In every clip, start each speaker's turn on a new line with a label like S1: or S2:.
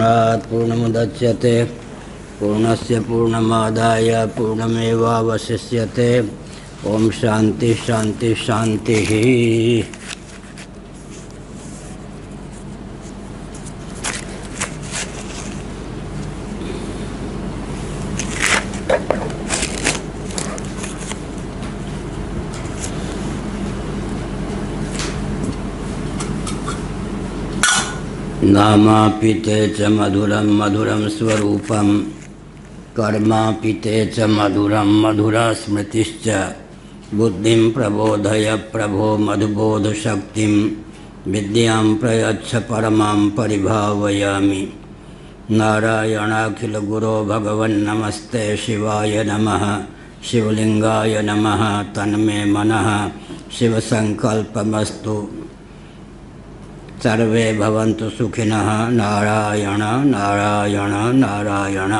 S1: पूर्णात् पूर्णमुदच्यते पूर्णस्य पूर्णमादाय पूर्णमेवावशिष्यते। ओम शांति शांति शांति। नामापिते च मधुरं मधुरं स्वरूपं कर्मापिते च मधुरं मधुरा स्मृतिश्च। बुद्धिं प्रबोधय प्रभो मधुबोधशक्तिं विद्यां प्रयच्छ परमां परिभावयामि। नारायणाखिलगुरो भगवन्नमस्ते शिवाय नमः। शिवलिंगाय नमः। तन्मे मनः शिवसंकल्पमस्तु। सर्वे भवन्तु सुखिनः। नारायण नारायण नारायण।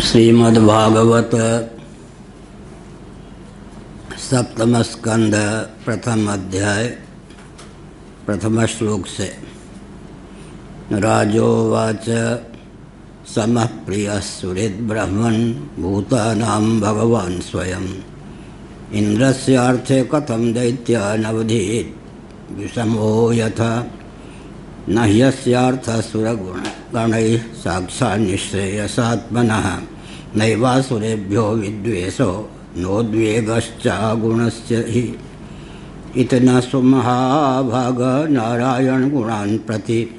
S1: श्रीमद्भागवत सप्तम स्कंद प्रथम अध्याय प्रथम श्लोक से। राजोवाच समः प्रियः सुहृद्ब्रह्मन् भूतानां भगवान् स्वयं। इन्द्रस्यार्थे कथं दैत्यानवधीत् विषमो यथा। न ह्यस्यार्थः सुरगुणगणैः साक्षात् निःश्रेयसात्मनः। नैवासुरेभ्यो विद्वेषो नोद्वेगश्चागुणस्य हि। इति सुमहाभाग नारायणगुणान् प्रति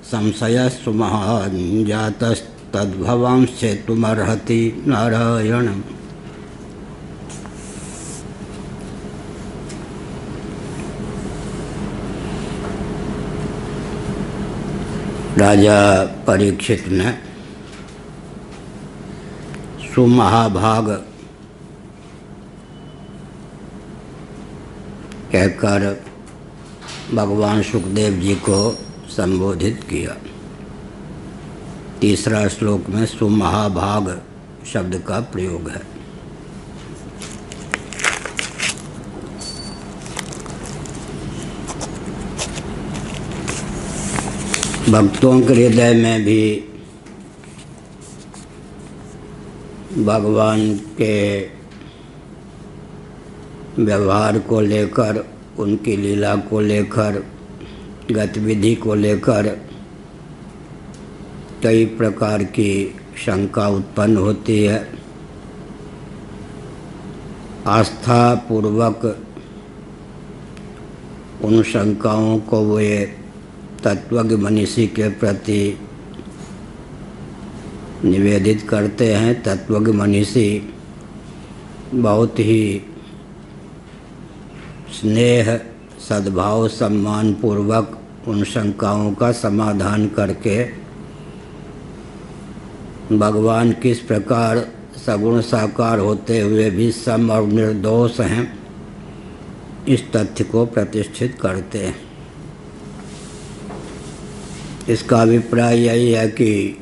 S1: संशयस्तु महान् जातस्तद्भवांश्चेतुमर्हति नारायणम्। राजा परीक्षित ने सुमहाभाग कहकर भगवान सुखदेव जी को संबोधित किया। तीसरा श्लोक में सुमहाभाग शब्द का प्रयोग है। भक्तों के हृदय में भी भगवान के व्यवहार को लेकर, उनकी लीला को लेकर, गतिविधि को लेकर कई प्रकार की शंका उत्पन्न होती है। आस्था पूर्वक उन शंकाओं को वे तत्वज्ञ मनीषी के प्रति निवेदित करते हैं। तत्वज्ञ मनीषी बहुत ही स्नेह सद्भाव सम्मान पूर्वक उन शंकाओं का समाधान करके भगवान किस प्रकार सगुण साकार होते हुए भी सम और निर्दोष हैं, इस तथ्य को प्रतिष्ठित करते हैं। इसका अभिप्राय यही है कि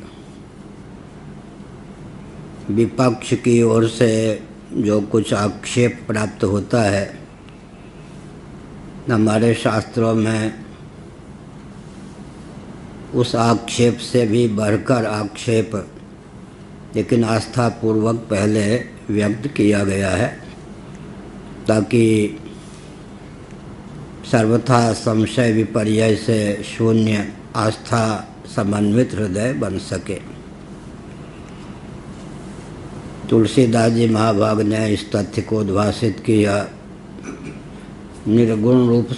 S1: विपक्ष की ओर से जो कुछ आक्षेप प्राप्त होता है, हमारे शास्त्रों में उस आक्षेप से भी बढ़कर आक्षेप लेकिन आस्थापूर्वक पहले व्यक्त किया गया है, ताकि सर्वथा संशय विपर्यय से शून्य आस्था समन्वित हृदय बन सके। तुलसीदास जी महाभाग ने इस तथ्य को उद्भाषित किया। निर्गुण रूप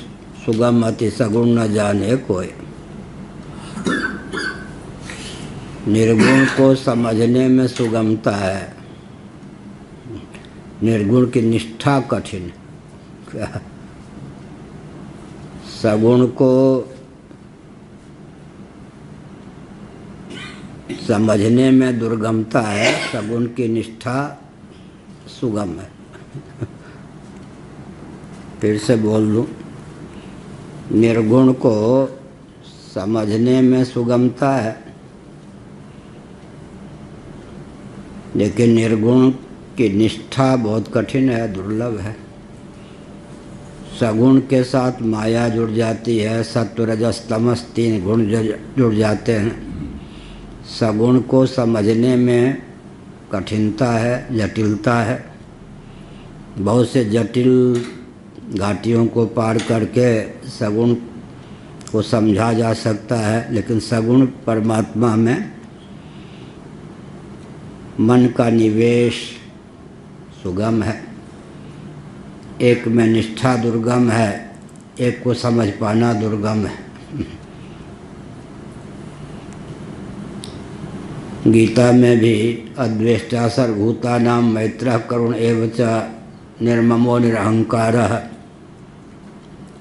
S1: सुगम अति सगुण न जाने कोई। निर्गुण को समझने में सुगमता है, निर्गुण की निष्ठा कठिन। सगुण को समझने में दुर्गमता है, सगुण की निष्ठा सुगम है। फिर से बोल लूँ, निर्गुण को समझने में सुगमता है, लेकिन निर्गुण की निष्ठा बहुत कठिन है, दुर्लभ है। सगुण के साथ माया जुड़ जाती है, सत्व रजस तमस 3 गुण जुड़ जाते हैं। सगुण को समझने में कठिनता है, जटिलता है। बहुत से जटिल घाटियों को पार करके सगुण को समझा जा सकता है, लेकिन सगुण परमात्मा में मन का निवेश सुगम है। एक में निष्ठा दुर्गम है, एक को समझ पाना दुर्गम है। गीता में भी अद्वेष्टा सर्वभूतानां मैत्रः करुण एव च निर्ममो निरहंकारः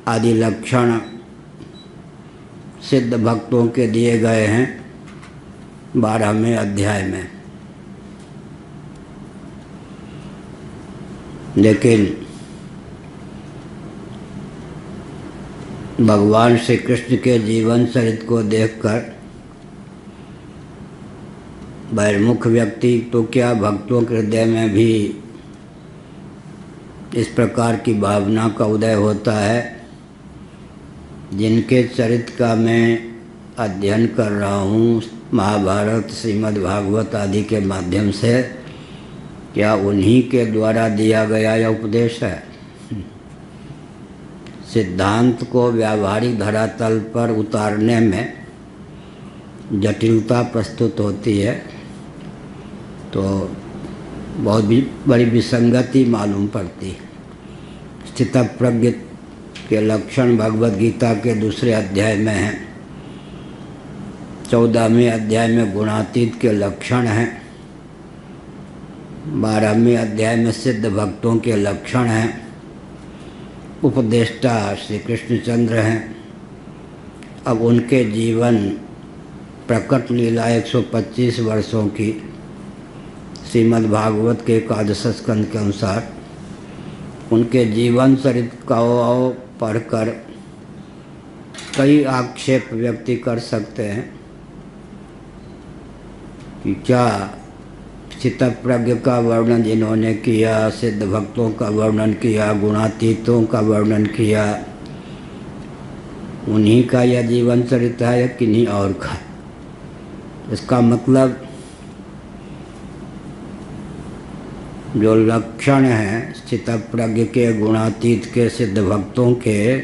S1: आदि लक्षण सिद्ध भक्तों के दिए गए हैं 12वें अध्याय में। लेकिन भगवान श्री कृष्ण के जीवन चरित्र को देखकर बहिर्मुख व्यक्ति तो क्या, भक्तों के हृदय में भी इस प्रकार की भावना का उदय होता है। जिनके चरित्र का मैं अध्ययन कर रहा हूँ महाभारत, श्रीमद् भागवत आदि के माध्यम से, क्या उन्हीं के द्वारा दिया गया यह उपदेश है। सिद्धांत को व्यावहारिक धरातल पर उतारने में जटिलता प्रस्तुत होती है तो बहुत भी बड़ी विसंगति मालूम पड़ती है। स्थितप्रज्ञ के लक्षण भगवद गीता के 2 अध्याय में हैं। 14वें अध्याय में गुणातीत के लक्षण हैं। 12वें अध्याय में सिद्ध भक्तों के लक्षण हैं। उपदेष्टा श्री कृष्णचंद्र हैं। अब उनके जीवन प्रकट लीला 125 वर्षों की श्रीमद् भागवत के 11 स्कंद के अनुसार उनके जीवन चरित्र का पढ़कर कई आक्षेप व्यक्ति कर सकते हैं कि क्या स्थितप्रज्ञ का वर्णन जिन्होंने किया, सिद्ध भक्तों का वर्णन किया, गुणातीतों का वर्णन किया, उन्हीं का यह जीवन चरित्र है या किन्हीं और का। इसका मतलब जो लक्षण हैं स्थितप्रज्ञ के, गुणातीत के, सिद्ध भक्तों के,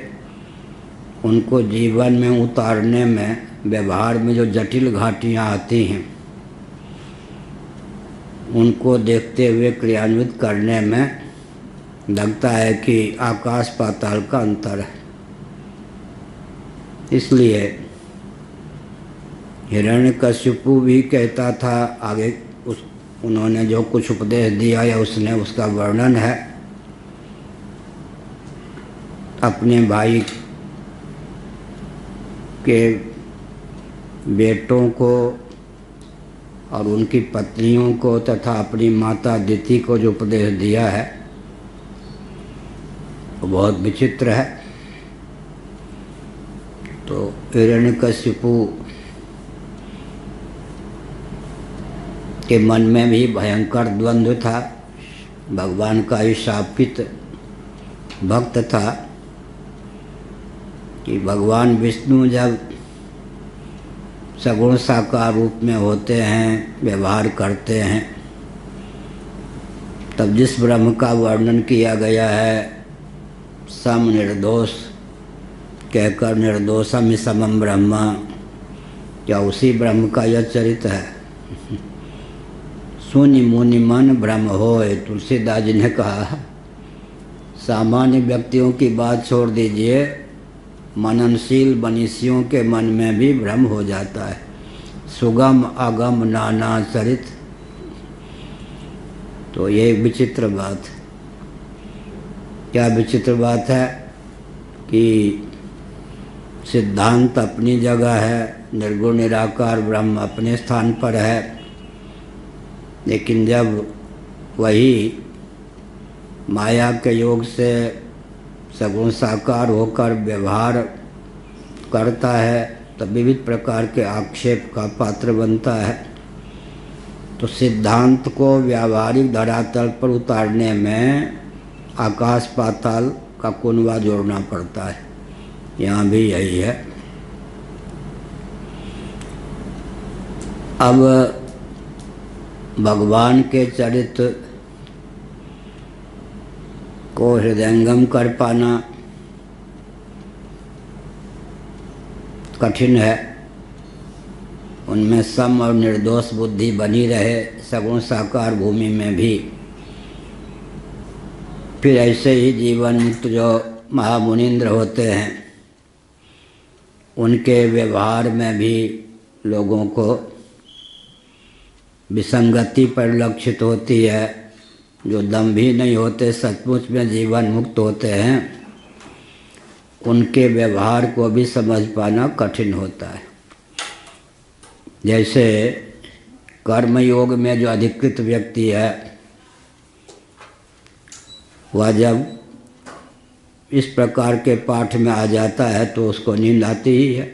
S1: उनको जीवन में उतारने में, व्यवहार में जो जटिल घाटियाँ आती हैं उनको देखते हुए क्रियान्वित करने में लगता है कि आकाश पाताल का अंतर है। इसलिए हिरण्यकशिपु भी कहता था, आगे उन्होंने जो कुछ उपदेश दिया या उसने उसका वर्णन है, अपने भाई के बेटों को और उनकी पत्नियों को तथा अपनी माता अदिति को जो उपदेश दिया है वो बहुत विचित्र है। तो हिरण्यकशिपु के मन में भी भयंकर द्वंद्व था। भगवान का ही शापित भक्त था कि भगवान विष्णु जब सगुण साकार रूप में होते हैं, व्यवहार करते हैं, तब जिस ब्रह्म का वर्णन किया गया है सम निर्दोष कहकर, निर्दोषम समम ब्रह्म, क्या उसी ब्रह्म का यह चरित्र है। सुनि मुनि मन भ्रम होए, तुलसीदास जी ने कहा। सामान्य व्यक्तियों की बात छोड़ दीजिए, मननशील मनीषियों के मन में भी भ्रम हो जाता है। सुगम अगम नाना चरित्र, तो ये एक विचित्र बात है। क्या विचित्र बात है कि सिद्धांत अपनी जगह है, निर्गुण निराकार ब्रह्म अपने स्थान पर है, लेकिन जब वही माया के योग से सगुण साकार होकर व्यवहार करता है तब विविध प्रकार के आक्षेप का पात्र बनता है। तो सिद्धांत को व्यावहारिक धरातल पर उतारने में आकाश पाताल का कुनवा जोड़ना पड़ता है। यहाँ भी यही है। अब भगवान के चरित्र को हृदयंगम कर पाना कठिन है। उनमें सम और निर्दोष बुद्धि बनी रहे सगुण साकार भूमि में भी। फिर ऐसे ही जीवन मुक्त जो महामुनीन्द्र होते हैं उनके व्यवहार में भी लोगों को विसंगति परिलक्षित होती है। जो दम्भी नहीं होते, सचमुच में जीवन मुक्त होते हैं, उनके व्यवहार को भी समझ पाना कठिन होता है। जैसे कर्मयोग में जो अधिकृत व्यक्ति है वह जब इस प्रकार के पाठ में आ जाता है तो उसको नींद आती ही है।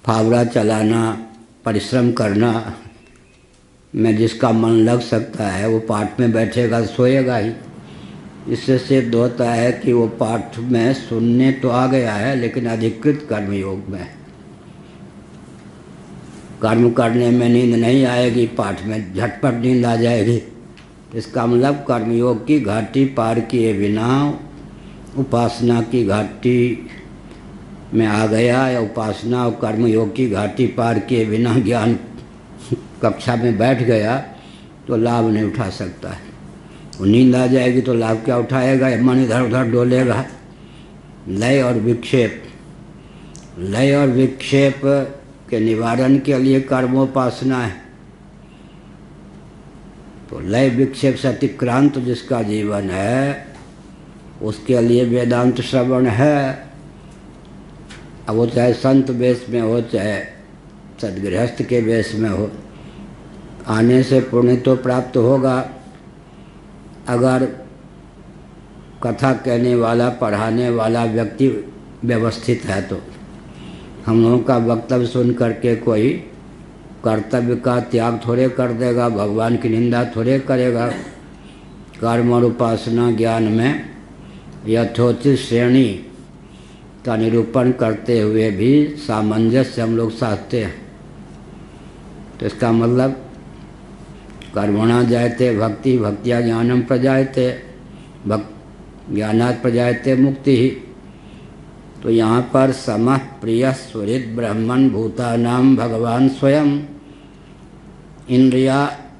S1: फावड़ा चलाना, परिश्रम करना में जिसका मन लग सकता है वो पाठ में बैठेगा, सोएगा ही। इससे सिद्ध होता है कि वो पाठ में सुनने तो आ गया है लेकिन अधिकृत कर्मयोग में। कर्म करने में नींद नहीं आएगी, पाठ में झटपट नींद आ जाएगी। इसका मतलब कर्मयोग की घाटी पार किए बिना उपासना की घाटी में आ गया, या उपासना और कर्मयोग की घाटी पार किए बिना ज्ञान कक्षा में बैठ गया तो लाभ नहीं उठा सकता है। वो नींद आ जाएगी तो लाभ क्या उठाएगा? मन इधर उधर डोलेगा। लय और विक्षेप, लय और विक्षेप के निवारण के लिए कर्मोपासना है। तो लय विक्षेप से अतिक्रांत जिसका जीवन है उसके लिए वेदांत श्रवण है। अब वो चाहे संत वेश में हो चाहे सदगृहस्थ के वेश में हो, आने से पुण्य तो प्राप्त होगा। अगर कथा कहने वाला, पढ़ाने वाला व्यक्ति व्यवस्थित है तो हम लोगों का वक्तव्य सुन करके कोई कर्तव्य का त्याग थोड़े कर देगा, भगवान की निंदा थोड़े करेगा। कर्म और उपासना ज्ञान में यथोचित श्रेणी का निरूपण करते हुए भी सामंजस्य हम लोग साधते हैं। तो इसका मतलब कर्मणा जायते भक्ति, भक्तिया ज्ञानम प्रजायते, ज्ञानात् प्रजायते मुक्ति ही। तो यहाँ पर समः प्रिय स्वरित ब्रह्मन् भूतानां भगवान स्वयं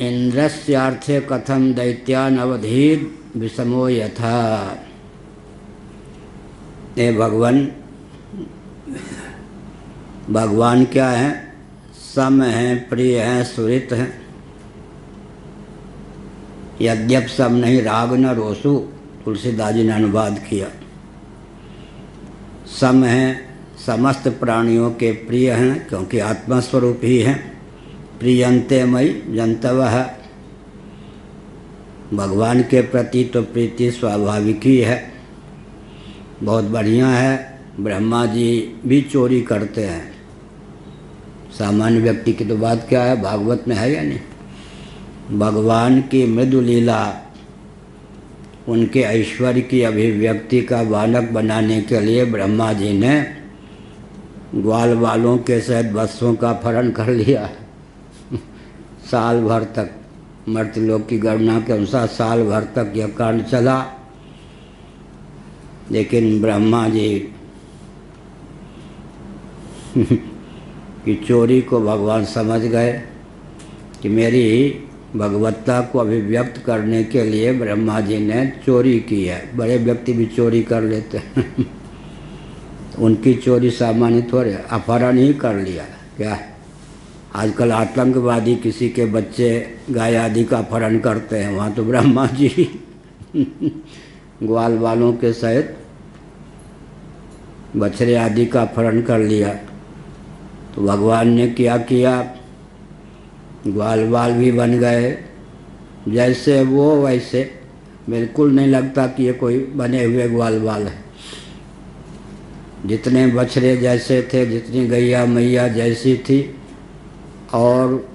S1: इंद्रस्यार्थे कथम दैत्यानवधीर विषमो यथा। ये भगवान क्या है? सम हैं, प्रिय हैं, सुरित हैं। यद्यप सम नहीं राग न रोसु, तुलसीदास जी ने अनुवाद किया। सम हैं, समस्त प्राणियों के प्रिय हैं क्योंकि आत्मा स्वरूप ही हैं। प्रियंते मयि जंतवः, भगवान के प्रति तो प्रीति स्वाभाविक ही है, बहुत बढ़िया है। ब्रह्मा जी भी चोरी करते हैं। सामान्य व्यक्ति की तो बात क्या है, भागवत में है या नहीं। भगवान की मृदु लीला उनके ऐश्वर्य की अभिव्यक्ति का बालक बनाने के लिए ब्रह्मा जी ने ग्वाल वालों के सहित वत्सों का अपहरण कर लिया। साल भर तक, मर्त्यलोक की गणना के अनुसार साल भर तक यह कांड चला। लेकिन ब्रह्मा जी की चोरी को भगवान समझ गए कि मेरी भगवत्ता को अभिव्यक्त करने के लिए ब्रह्मा जी ने चोरी की है। बड़े व्यक्ति भी चोरी कर लेते हैं। उनकी चोरी सामान्य थोड़े, अपहरण ही कर लिया। क्या आजकल आतंकवादी किसी के बच्चे गाय आदि का अपहरण करते हैं, वहाँ तो ब्रह्मा जी ग्वाल वालों के सहित बछड़े आदि का अपहरण कर लिया। तो भगवान ने क्या किया, ग्वाल वाल भी बन गए। जैसे वो वैसे, बिल्कुल नहीं लगता कि ये कोई बने हुए ग्वाल वाल है। जितने बछड़े जैसे थे, जितनी गैया मैया जैसी थी, और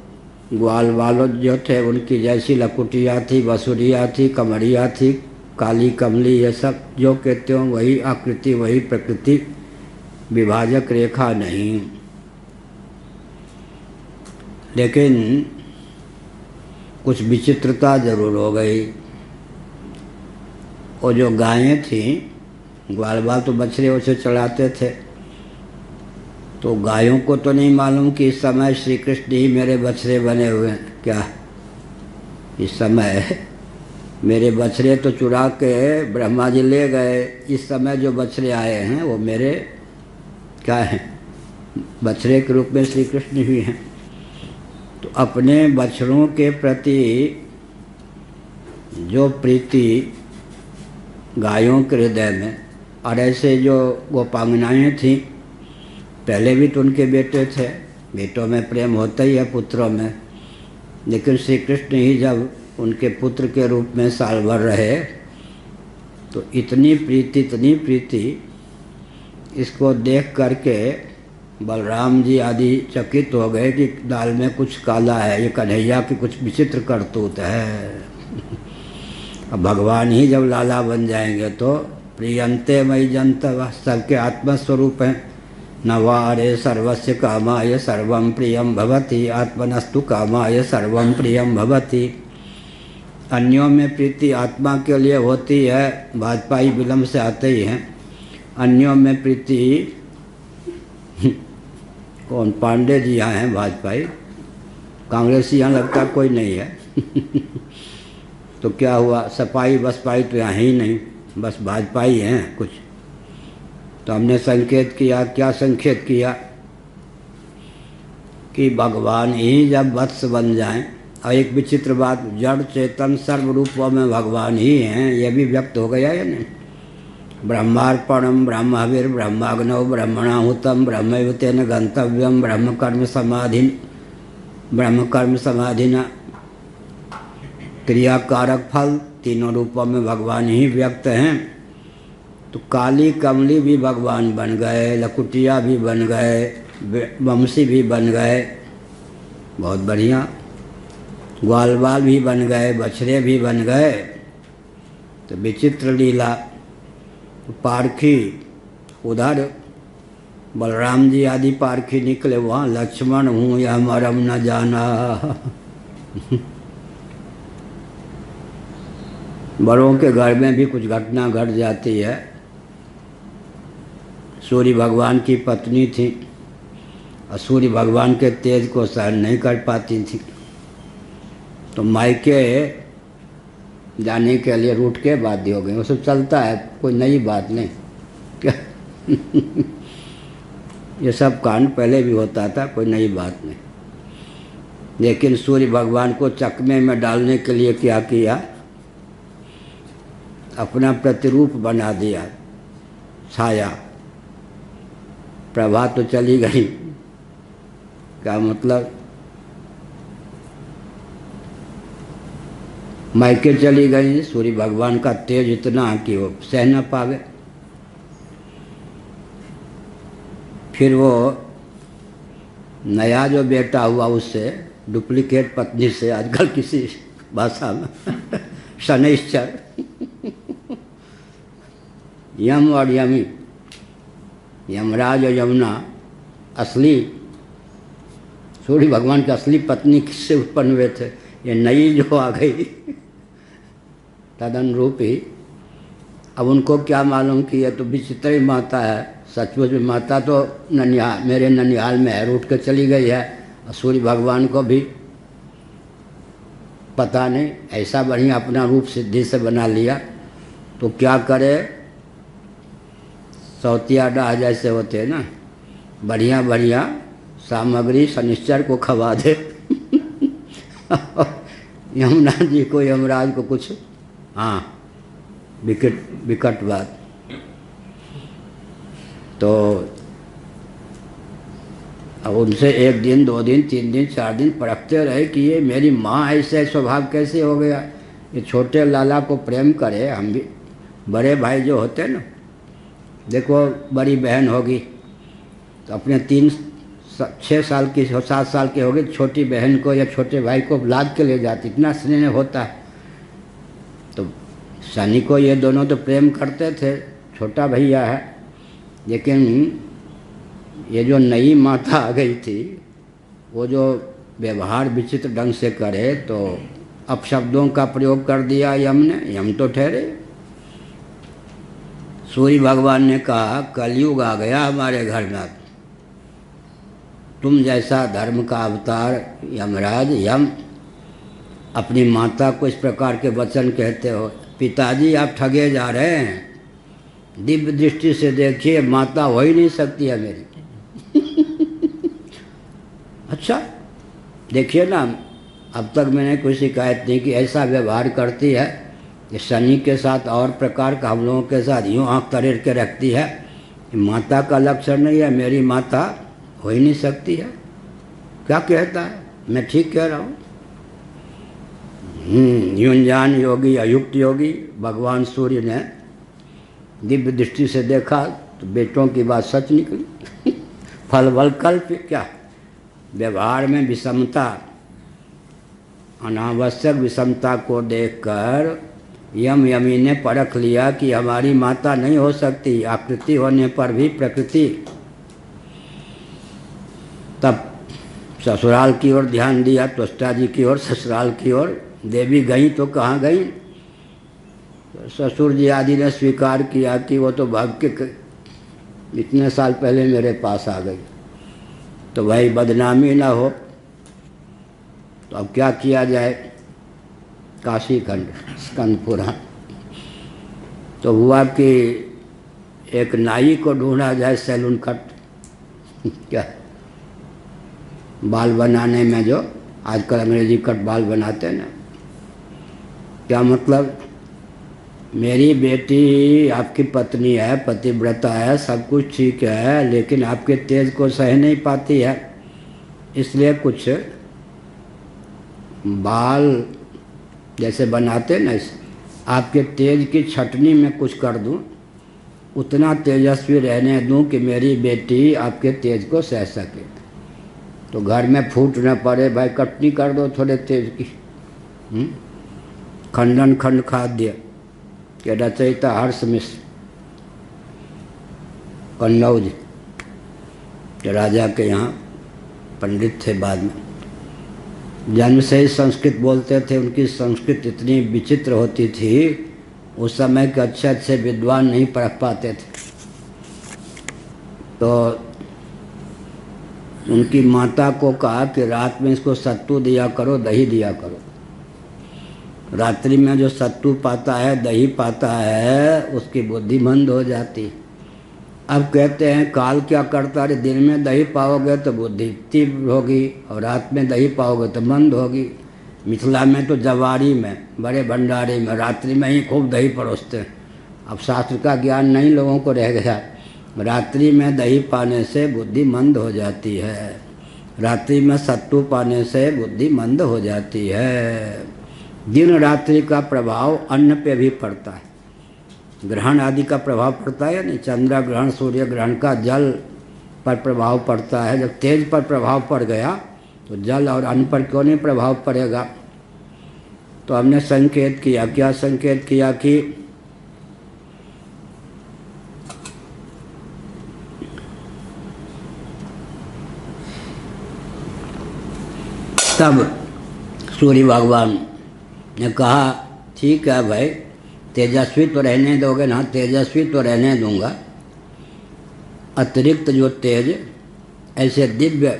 S1: ग्वाल बालद जो थे उनकी जैसी लकुटिया थी, बसुरिया थी, कमरिया थी, काली कमली, ये सब जो कहते हो वही आकृति, वही प्रकृति, विभाजक रेखा नहीं। लेकिन कुछ विचित्रता जरूर हो गई। और जो गायें थीं, ग्वाल बाल तो बछड़े उसे चढ़ाते थे, तो गायों को तो नहीं मालूम कि इस समय श्री कृष्ण ही मेरे बछड़े बने हुए हैं। क्या इस समय मेरे बछड़े तो चुरा के ब्रह्मा जी ले गए, इस समय जो बछड़े आए हैं वो मेरे क्या हैं, बछड़े के रूप में श्री कृष्ण ही हैं। तो अपने बछड़ों के प्रति जो प्रीति गायों के हृदय में, और ऐसे जो गोपांगनाएँ थीं, पहले भी तो उनके बेटे थे, बेटों में प्रेम होता ही है, पुत्रों में, लेकिन श्री कृष्ण ही जब उनके पुत्र के रूप में साल भर रहे तो इतनी प्रीति इसको देख करके बलराम जी आदि चकित हो गए कि दाल में कुछ काला है, ये कन्हैया की कुछ विचित्र करतूत है। अब भगवान ही जब लाला बन जाएंगे तो प्रियंते मई जंतव, सबके आत्मस्वरूप हैं। नवारे सर्वस्य कामाय सर्वं प्रियं भवति, आत्मनस्तु कामाय सर्वं प्रियं भवति। अन्यों में प्रीति आत्मा के लिए होती है, भाजपाई विलम्ब से आते ही हैं। अन्यों में प्रीति कौन, पांडे जी यहाँ हैं भाजपाई, कांग्रेसी यहाँ लगता कोई नहीं है। तो क्या हुआ, सपाई बसपाई तो यहाँ ही नहीं, बस भाजपाई हैं कुछ। तो हमने संकेत किया, क्या संकेत किया कि भगवान ही जब वत्स बन जाएं, और एक विचित्र बात, जड़ चेतन सर्व रूपों में भगवान ही हैं, ये भी व्यक्त हो गया या नहीं। ब्रह्मार्पणम ब्रह्मवीर ब्रह्माग्नौ ब्रह्मणाहुतम ब्रह्मयुतेन गंतव्यम ब्रह्म कर्म समाधिना। क्रियाकारक फल तीनों रूपों में भगवान ही व्यक्त हैं। तो काली कमली भी भगवान बन गए, लकुटिया भी बन गए, वंशी भी बन गए, बहुत बढ़िया, ग्वाल बाल भी बन गए, बछड़े भी बन गए। तो विचित्र लीला। पारखी उधर बलराम जी आदि पारखी निकले, वहाँ लक्ष्मण हूँ या मरम न जाना। बड़ों के घर में भी कुछ घटना घट जाती है। सूर्य भगवान की पत्नी थी और सूर्य भगवान के तेज को सहन नहीं कर पाती थी, तो मायके जाने के लिए रूठ के बाध्य हो गई। वो सब चलता है, कोई नई बात नहीं क्या। ये सब कांड पहले भी होता था, कोई नई बात नहीं। लेकिन सूर्य भगवान को चकमे में डालने के लिए क्या किया, अपना प्रतिरूप बना दिया, छाया। प्रभा तो चली गई, क्या मतलब, मायके चली गई। सूर्य भगवान का तेज इतना कि वो सह न पावे। फिर वो नया जो बेटा हुआ उससे, डुप्लीकेट पत्नी से, आजकल किसी भाषा में शनैश्चर, यम और यमी, यमराज और यमुना, असली सूर्य भगवान की असली पत्नी किससे उत्पन्न हुए थे, ये नई जो आ गई तदनुरूप ही। अब उनको क्या मालूम कि ये तो विचित्र ही माता है, सचमुच में माता तो ननिहाल, मेरे ननिहाल में है, रूठ के चली गई है। और सूर्य भगवान को भी पता नहीं, ऐसा बढ़िया अपना रूप सिद्धि से बना लिया। तो क्या करे, सौतिया डाह जैसे होते हैं ना, बढ़िया बढ़िया सामग्री शनिश्चर को खवा दे। यमुना जी को, यमराज को कुछ, हाँ, विकट बात। तो अब उनसे 1 दिन 2 दिन 3 दिन 4 दिन परखते रहे कि ये मेरी माँ ऐसे स्वभाव कैसे हो गया। ये छोटे लाला को प्रेम करे, हम भी बड़े भाई जो होते ना, देखो बड़ी बहन होगी तो अपने 3 6 साल की 7 साल की होगी, छोटी बहन को या छोटे भाई को लाद के ले जाती, इतना स्नेह होता है। तो शनि को ये दोनों तो प्रेम करते थे, छोटा भैया है, लेकिन ये जो नई माता आ गई थी वो जो व्यवहार विचित्र ढंग से करे, तो अपशब्दों का प्रयोग कर दिया यम ने। यम तो ठहरे। सूर्य भगवान ने कहा कलयुग आ गया हमारे घर में, तुम जैसा धर्म का अवतार यमराज यम अपनी माता को इस प्रकार के वचन कहते हो। पिताजी आप ठगे जा रहे हैं, दिव्य दृष्टि से देखिए, माता हो ही नहीं सकती है मेरी। अच्छा देखिए ना, अब तक मैंने कोई शिकायत नहीं की, ऐसा व्यवहार करती है कि शनि के साथ और प्रकार का हम लोगों के साथ यूँ आँख तरेर के रखती है। माता का लक्षण नहीं है, मेरी माता हो ही नहीं सकती है। क्या कहता है, मैं ठीक कह रहा हूँ। युंजान योगी अयुक्त योगी भगवान सूर्य ने दिव्य दृष्टि से देखा तो बेटों की बात सच निकली। फल बल कल्प क्या, व्यवहार में विषमता, अनावश्यक विषमता को देखकर यम यमी ने परख लिया कि हमारी माता नहीं हो सकती, आकृति होने पर भी प्रकृति। तब ससुराल की ओर ध्यान दिया, त्वष्टा जी की ओर, ससुराल की ओर। देवी गई तो कहाँ गई, ससुर जी आदि ने स्वीकार किया कि वो तो भाग के इतने साल पहले मेरे पास आ गई, तो भाई बदनामी ना हो। तो अब क्या किया जाए, काशी खंड स्कंद पुराण। तो हुआ कि एक नाई को ढूंढा जाए, सैलून कट क्या बाल बनाने में, जो आजकल अंग्रेजी कट बाल बनाते हैं ना। क्या मतलब, मेरी बेटी आपकी पत्नी है, पतिव्रता है, सब कुछ ठीक है, लेकिन आपके तेज को सह नहीं पाती है, इसलिए कुछ बाल जैसे बनाते ना, आपके तेज की छटनी में कुछ कर दूं, उतना तेजस्वी रहने दूं कि मेरी बेटी आपके तेज को सह सके। तो घर में फूट न पड़े, भाई कटनी कर दो थोड़े तेज की। खंडन खंड खाद्य के रचयिता हर्ष मिश्र कन्नौज के राजा के यहाँ पंडित थे, बाद में जन्म से ही संस्कृत बोलते थे। उनकी संस्कृत इतनी विचित्र होती थी, उस समय के अच्छे अच्छे विद्वान नहीं पढ़ पाते थे। तो उनकी माता को कहा कि रात में इसको सत्तू दिया करो, दही दिया करो। रात्रि में जो सत्तू पाता है, दही पाता है, उसकी बुद्धि मंद हो जाती। अब कहते हैं काल क्या करता है, दिन में दही पाओगे तो बुद्धि तीव्र होगी और रात में दही पाओगे तो मंद होगी। मिथिला में तो जवारी में, बड़े भंडारे में रात्रि में ही खूब दही परोसते हैं। अब शास्त्र का ज्ञान नहीं लोगों को रह गया। रात्रि में दही पाने से बुद्धि मंद हो जाती है, रात्रि में सत्तू पाने से बुद्धि मंद हो जाती है। दिन रात्रि का प्रभाव अन्न पे भी पड़ता है, ग्रहण आदि का प्रभाव पड़ता है या नहीं। चंद्र ग्रहण, सूर्य ग्रहण का जल पर प्रभाव पड़ता है। जब तेज पर प्रभाव पड़ गया तो जल और अन्न पर क्यों नहीं प्रभाव पड़ेगा। तो हमने संकेत किया, क्या संकेत किया कि तब सूर्य भगवान ने कहा ठीक है भाई, तेजस्वी तो रहने दोगे ना, तेजस्वी तो रहने दूंगा, अतिरिक्त जो तेज, ऐसे दिव्य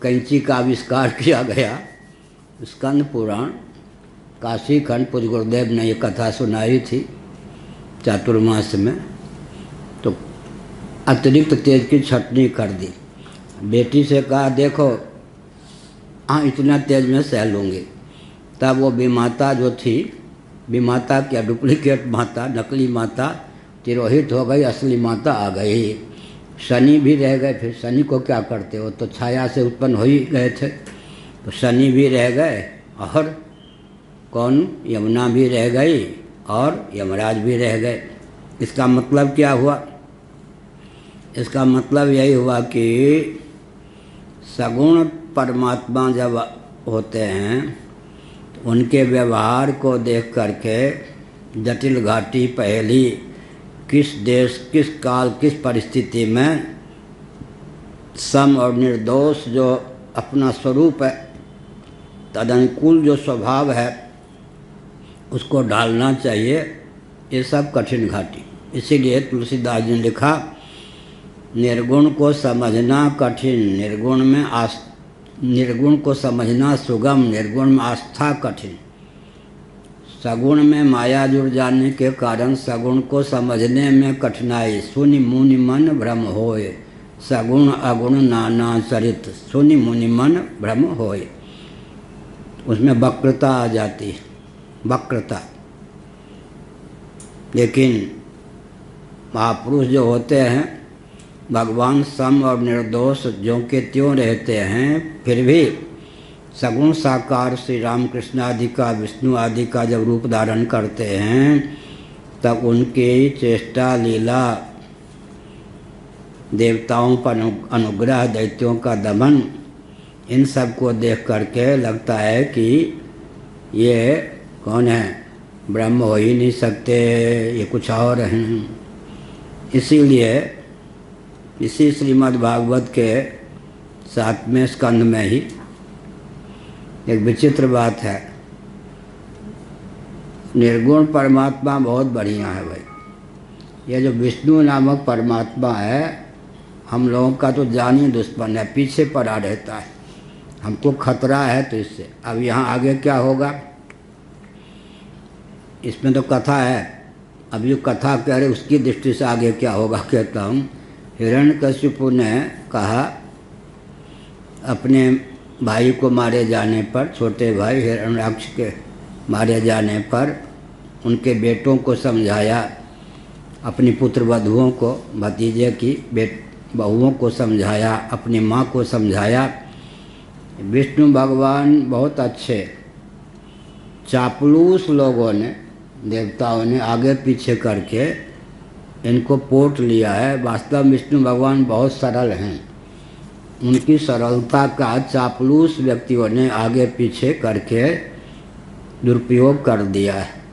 S1: कैंची का आविष्कार किया गया। स्कंद पुराण काशी खंड पूज्य गुरुदेव ने ये कथा सुनाई थी चातुर्मास में। तो अतिरिक्त तेज की छटनी कर दी। बेटी से कहा देखो, हाँ इतना तेज में सह लूँगी। तब वो विमाता जो थी, विमाता क्या डुप्लीकेट माता, नकली माता तिरोहित हो गई, असली माता आ गई। शनि भी रह गए। फिर शनि को क्या करते हो, तो छाया से उत्पन्न हो ही गए थे। तो शनि भी रह गए और कौन, यमुना भी रह गई और यमराज भी रह गए। इसका मतलब क्या हुआ, इसका मतलब यही हुआ कि सगुण परमात्मा जब होते हैं तो उनके व्यवहार को देख करके जटिल घाटी पहेली किस देश, किस काल, किस परिस्थिति में सम और निर्दोष जो अपना स्वरूप है, तदनुकूल जो स्वभाव है उसको डालना चाहिए, ये सब कठिन घाटी। इसीलिए तुलसीदास जी ने लिखा, निर्गुण को समझना कठिन, निर्गुण को समझना सुगम, निर्गुण में आस्था कठिन। सगुण में माया जुड़ जाने के कारण सगुण को समझने में कठिनाई। सुनि मुनि मन भ्रम होए, सगुण अगुण नाना चरित, सुनि मुनि मन भ्रम होए। उसमें वक्रता आ जाती है, वक्रता। लेकिन महापुरुष जो होते हैं, भगवान सम और निर्दोष ज्यों के त्यों रहते हैं, फिर भी सगुण साकार श्री रामकृष्ण आदि का, विष्णु आदि का जब रूप धारण करते हैं तब उनकी चेष्टा लीला, देवताओं पर अनुग्रह, दैत्यों का दमन, इन सब को देख करके लगता है कि ये कौन है, ब्रह्म हो ही नहीं सकते, ये कुछ और हैं। इसीलिए इसी श्रीमद् भागवत के 7वें स्कंध में ही एक विचित्र बात है। निर्गुण परमात्मा बहुत बढ़िया है भाई। ये जो विष्णु नामक परमात्मा है, हम लोगों का तो जानी दुश्मन है, पीछे पड़ा रहता है, हमको खतरा है तो इससे। अब यहाँ आगे क्या होगा, इसमें तो कथा है, अब जो कथा कह रहे उसकी दृष्टि से आगे क्या होगा कहता हूँ। हिरण्यकशिपु ने कहा अपने भाई को मारे जाने पर, छोटे भाई हिरण्याक्ष के मारे जाने पर उनके बेटों को समझाया, अपनी पुत्र वधुओं को, भतीजे की बहुओं को समझाया, अपनी माँ को समझाया। विष्णु भगवान बहुत अच्छे, चापलूस लोगों ने, देवताओं ने आगे पीछे करके इनको पोट लिया है। वास्तव में विष्णु भगवान बहुत सरल हैं, उनकी सरलता का चापलूस व्यक्तियों ने आगे पीछे करके दुरुपयोग कर दिया है।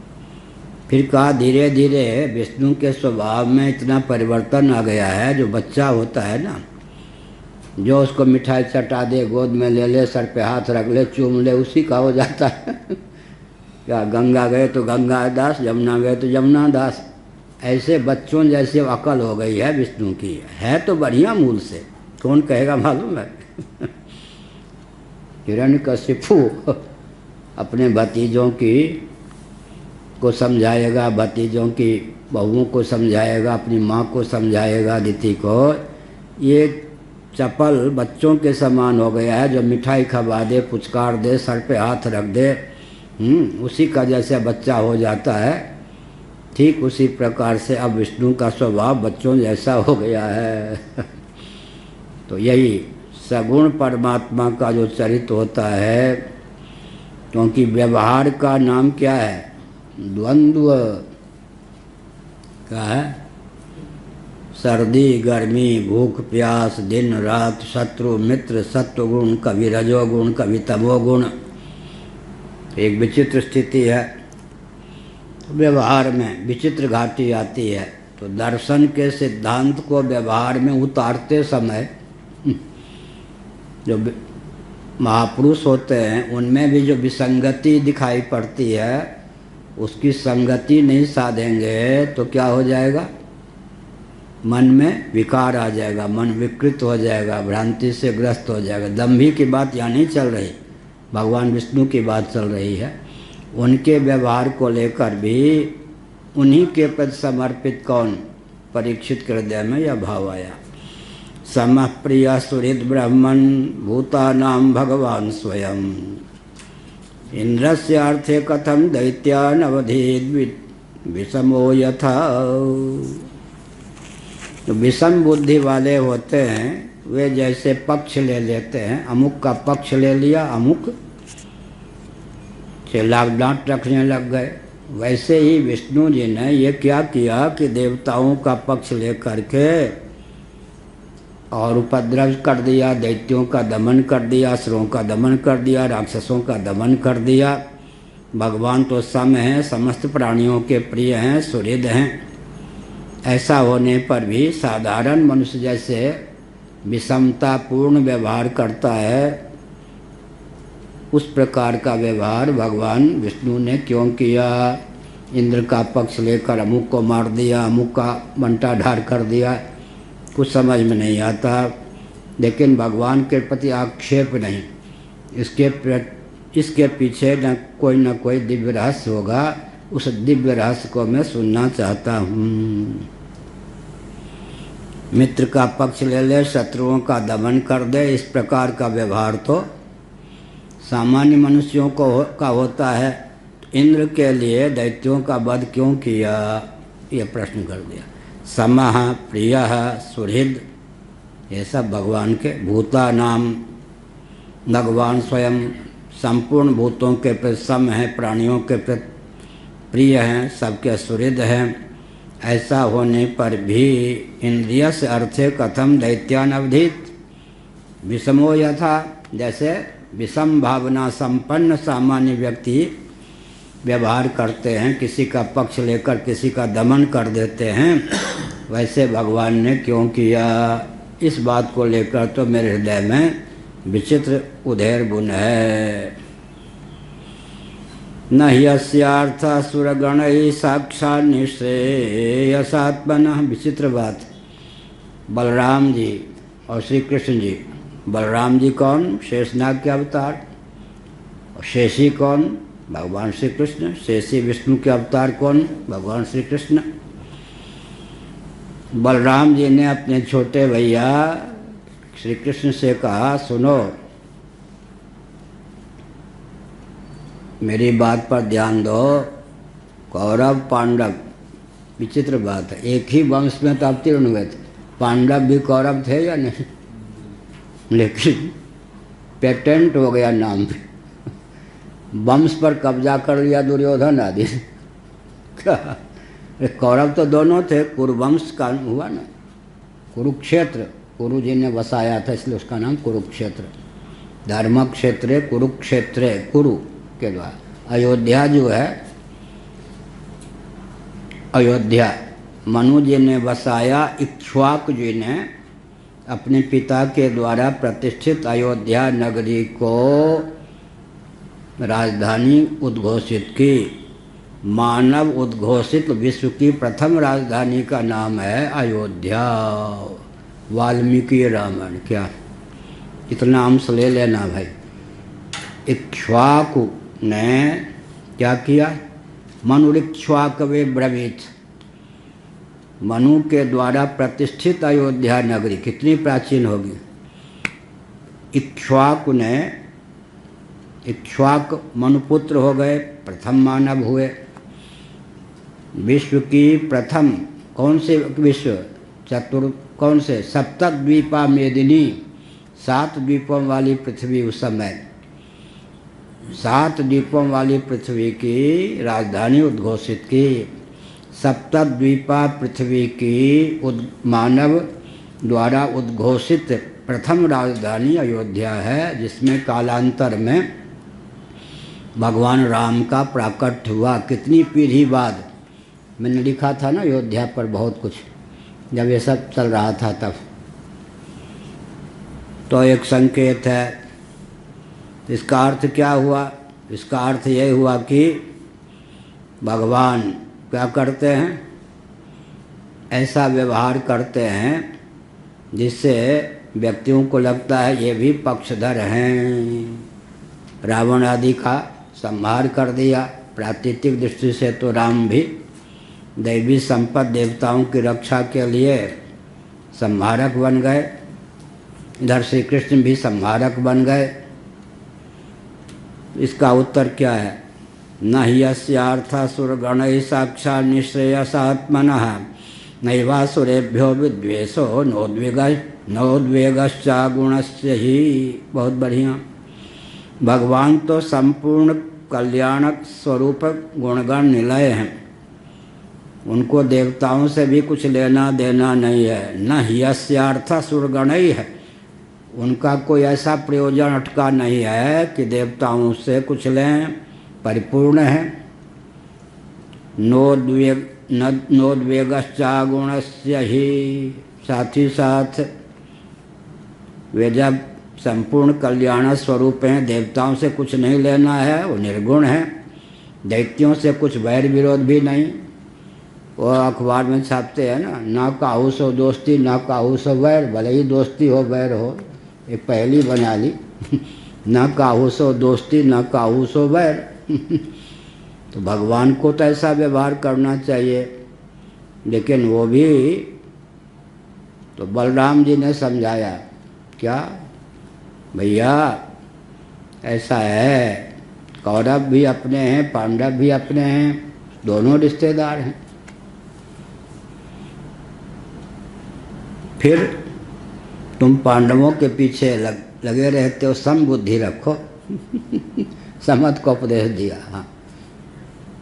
S1: फिर कहा धीरे धीरे विष्णु के स्वभाव में इतना परिवर्तन आ गया है, जो बच्चा होता है ना, जो उसको मिठाई चटा दे, गोद में ले ले, सर पे हाथ रख ले, चूम ले, उसी का हो जाता है। क्या गंगा गए तो गंगा दास, यमुना गए तो यमुना दास। ऐसे बच्चों जैसे अकल हो गई है विष्णु की। है तो बढ़िया मूल से, कौन कहेगा मालूम है। हिरण्यकशिपु अपने भतीजों की को समझाएगा, भतीजों की बहुओं को समझाएगा, अपनी माँ को समझाएगा, अदिति को। ये चपल बच्चों के समान हो गया है, जो मिठाई खवा दे, पुचकार दे, सर पे हाथ रख दे, उसी का जैसे बच्चा हो जाता है। ठीक उसी प्रकार से अब विष्णु का स्वभाव बच्चों जैसा हो गया है। तो यही सगुण परमात्मा का जो चरित्र होता है, क्योंकि व्यवहार का नाम क्या है, द्वंद्व क्या है, सर्दी गर्मी, भूख प्यास, दिन रात, शत्रु मित्र, सत्वगुण, कभी रजोगुण, कभी तमोगुण। एक विचित्र स्थिति है। तो व्यवहार में विचित्र घाटी आती है। तो दर्शन के सिद्धांत को व्यवहार में उतारते समय जो महापुरुष होते हैं उनमें भी जो विसंगति दिखाई पड़ती है, उसकी संगति नहीं साधेंगे तो क्या हो जाएगा, मन में विकार आ जाएगा, मन विकृत हो जाएगा, भ्रांति से ग्रस्त हो जाएगा। दंभी की बात यहाँ नहीं चल रही, भगवान विष्णु की बात चल रही है। उनके व्यवहार को लेकर भी उन्हीं के प्रति समर्पित कौन, परीक्षित हृदय में यह भाव आया। समः प्रिय सुहृद ब्रह्मन् भूतानां भगवान स्वयं, इंद्रस्य अर्थे कथम दैत्यान् अवधीद् विषमो यथा। तो विषम बुद्धि वाले होते हैं, वे जैसे पक्ष ले लेते हैं, अमुक का पक्ष ले लिया, अमुक से लाभ डांट रखने लग गए। वैसे ही विष्णु जी ने ये क्या किया कि देवताओं का पक्ष लेकर के और उपद्रव कर दिया, दैत्यों का दमन कर दिया, असुरों का दमन कर दिया, राक्षसों का दमन कर दिया। भगवान तो सम हैं, समस्त प्राणियों के प्रिय हैं, सुहृद हैं। ऐसा होने पर भी साधारण मनुष्य जैसे विषमतापूर्ण व्यवहार करता है, उस प्रकार का व्यवहार भगवान विष्णु ने क्यों किया? इंद्र का पक्ष लेकर अमुक को मार दिया, अमुक का मंटा ढार कर दिया, कुछ समझ में नहीं आता। लेकिन भगवान के प्रति आक्षेप नहीं, इसके पीछे न कोई दिव्य रहस्य होगा। उस दिव्य रहस्य को मैं सुनना चाहता हूँ। मित्र का पक्ष ले ले, शत्रुओं का दमन कर दे, इस प्रकार का व्यवहार तो सामान्य मनुष्यों का होता है। इंद्र के लिए दैत्यों का वध क्यों किया? ये प्रश्न कर दिया। समः प्रियः सुहृद, ये सब भगवान के भूता नाम, भगवान स्वयं संपूर्ण भूतों के प्रति सम है, प्राणियों के प्रति प्रिय हैं, सबके सुहृद हैं। ऐसा होने पर भी इंद्रिय से अर्थे कथम दैत्यान अवधीत विषमो यथा, जैसे विषम भावना संपन्न सामान्य व्यक्ति व्यवहार करते हैं, किसी का पक्ष लेकर किसी का दमन कर देते हैं, वैसे भगवान ने क्यों किया? इस बात को लेकर तो मेरे हृदय में विचित्र उधेर बुन है। न ह्यस्यार्थ सुरगणैः साक्षात् निःश्रेयसात्मनः। विचित्र बात, बलराम जी और श्री कृष्ण जी। बलराम जी कौन? शेषनाग के अवतार। और शेषी कौन? भगवान श्री कृष्ण। शेषी विष्णु के अवतार कौन? भगवान श्री कृष्ण। बलराम जी ने अपने छोटे भैया श्री कृष्ण से कहा, सुनो, मेरी बात पर ध्यान दो। कौरव पांडव, विचित्र बात है, एक ही वंश में तो अवतीर्ण हुए थे। पांडव भी कौरव थे या नहीं? लेकिन पेटेंट हो गया नाम पे, वंश पर कब्जा कर लिया दुर्योधन आदि। कौरव तो दोनों थे, कुरुवंश का हुआ ना, कुरुक्षेत्र, कुरु जी ने बसाया था इसलिए उसका नाम कुरुक्षेत्र। धर्म क्षेत्रे कुरुक्षेत्रे, कुरु के द्वारा। अयोध्या जो है, अयोध्या मनु जी ने बसाया, इक्ष्वाकु जी ने अपने पिता के द्वारा प्रतिष्ठित अयोध्या नगरी को राजधानी उद्घोषित की। मानव उद्घोषित विश्व की प्रथम राजधानी का नाम है अयोध्या। वाल्मीकि रामायण, क्या इतना अंश ले लेना भाई। इक्ष्वाकु ने क्या किया? मनुरिक्ष्वाकवे ब्रवीत, मनु के द्वारा प्रतिष्ठित अयोध्या नगरी कितनी प्राचीन होगी। इक्ष्वाकु ने, इक्ष्वाक मनुपुत्र हो गए, प्रथम मानव हुए। विश्व की प्रथम, कौन से विश्व? कौन से? सप्तद्वीपा मेदिनी, 7 द्वीपों वाली पृथ्वी। उस समय 7 द्वीपों वाली पृथ्वी की राजधानी उद्घोषित की। सप्तद्वीपा पृथ्वी की मानव द्वारा उद्घोषित प्रथम राजधानी अयोध्या है, जिसमें कालांतर में भगवान राम का प्राकट्य हुआ। कितनी पीढ़ी बाद। मैंने लिखा था ना अयोध्या पर बहुत कुछ, जब ये सब चल रहा था तब। तो एक संकेत है। इसका अर्थ क्या हुआ? इसका अर्थ यह हुआ कि भगवान क्या करते हैं? ऐसा व्यवहार करते हैं जिससे व्यक्तियों को लगता है ये भी पक्षधर हैं। रावण आदि का संहार कर दिया। प्राकृतिक दृष्टि से तो राम भी दैवी संपद देवताओं की रक्षा के लिए संहारक बन गए, इधर श्री कृष्ण भी संहारक बन गए। इसका उत्तर क्या है? न ह्यस्यार्थासुरगणैः साक्षात् निःश्रेयसात्मनः नैवासुरेभ्यो विद्वेषो नोद्वेगश्च गुणस्य ही। बहुत बढ़िया। भगवान तो संपूर्ण कल्याणक स्वरूप गुणगण निलय हैं, उनको देवताओं से भी कुछ लेना देना नहीं है। न ह्यस्यार्थ सुरगणई है, उनका कोई ऐसा प्रयोजन अटका नहीं है कि देवताओं से कुछ लें, परिपूर्ण है। नोद्वेगश्चा गुणस्य ही, साथ ही साथ वे जब संपूर्ण कल्याण स्वरूप हैं, देवताओं से कुछ नहीं लेना है, वो निर्गुण है। दैत्यों से कुछ वैर विरोध भी नहीं। वो अखबार में छापते हैं ना काहू सो दोस्ती ना काहू सो वैर, भले ही दोस्ती हो वैर हो, एक पहली बना ली ना काहू सो दोस्ती ना काहू सो वैर तो भगवान को तो ऐसा व्यवहार करना चाहिए। लेकिन वो भी तो बलराम जी ने समझाया, क्या भैया ऐसा है, कौरव भी अपने हैं, पांडव भी अपने हैं, दोनों रिश्तेदार हैं। फिर तुम पांडवों के पीछे लगे रहते हो, सम बुद्धि रखो समझ को उपदेश दिया। हाँ,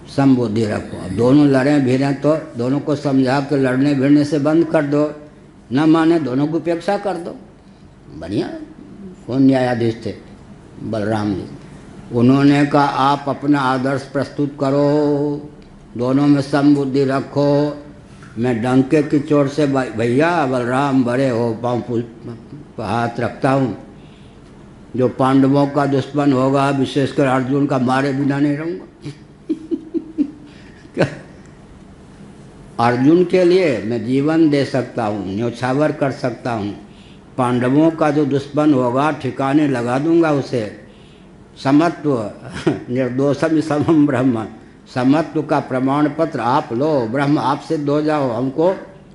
S1: सम बुद्धि रखो। दोनों लड़े भिड़े तो दोनों को समझा के लड़ने भिड़ने से बंद कर दो, न माने दोनों को उपेक्षा कर दो। बढ़िया। कौन न्यायाधीश थे? बलराम जी। उन्होंने कहा आप अपना आदर्श प्रस्तुत करो, दोनों में सम बुद्धि रखो। मैं डंके की चोट से भैया बलराम बड़े हो, पाँव हाथ रखता हूँ, जो पांडवों का दुश्मन होगा, विशेषकर अर्जुन का, मारे बिना नहीं रहूँगा अर्जुन के लिए मैं जीवन दे सकता हूँ, न्योछावर कर सकता हूँ। पांडवों का जो दुश्मन होगा ठिकाने लगा दूंगा उसे। समत्व निर्दोषम समम ब्रह्म, समत्व का प्रमाण पत्र आप लो, ब्रह्म आप सिद्ध हो जाओ, हमको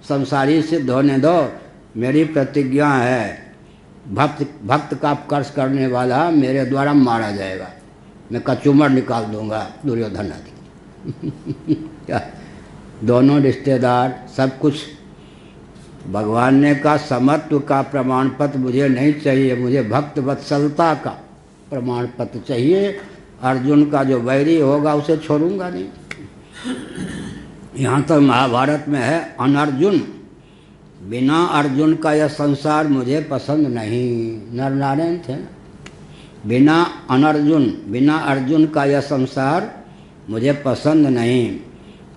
S1: संसारी सिद्ध होने दो। मेरी प्रतिज्ञा है, भक्त का कर्ष करने वाला मेरे द्वारा मारा जाएगा, मैं कचूमर निकाल दूंगा दुर्योधन आदि दोनों रिश्तेदार सब कुछ। भगवान ने कहा समत्व का प्रमाण पत्र मुझे नहीं चाहिए, मुझे भक्त वत्सलता का प्रमाण पत्र चाहिए। अर्जुन का जो वैरी होगा उसे छोड़ूंगा नहीं। यहाँ तक महाभारत में है, अनर्जुन, बिना अर्जुन का यह संसार मुझे पसंद नहीं। नर नारायण थे ना, बिना अनर्जुन, बिना अर्जुन का यह संसार मुझे पसंद नहीं।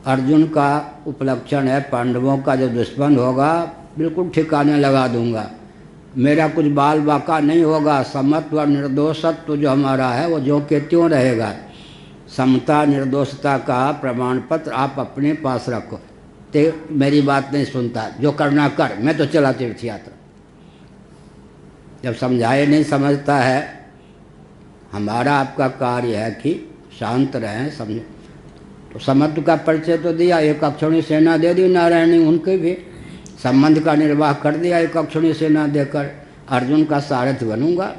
S1: अर्जुन का उपलक्षण है, पांडवों का जो दुश्मन होगा बिल्कुल ठिकाने लगा दूंगा, मेरा कुछ बाल बाका नहीं होगा। समत्व और निर्दोषत्व जो हमारा है वो जो के त्यों रहेगा। समता निर्दोषता का प्रमाण पत्र आप अपने पास रखो। ते मेरी बात नहीं सुनता, जो करना कर, मैं तो चला तीर्थ यात्रा। जब समझाए नहीं समझता है, हमारा आपका कार्य है कि शांत रहें, समझे। तो समत्व का परिचय तो दिया, एक अक्षौणी सेना दे दी नारायण ने, उनके भी संबंध का निर्वाह कर दिया एक अक्षौणी सेना देकर। अर्जुन का सारथी बनूंगा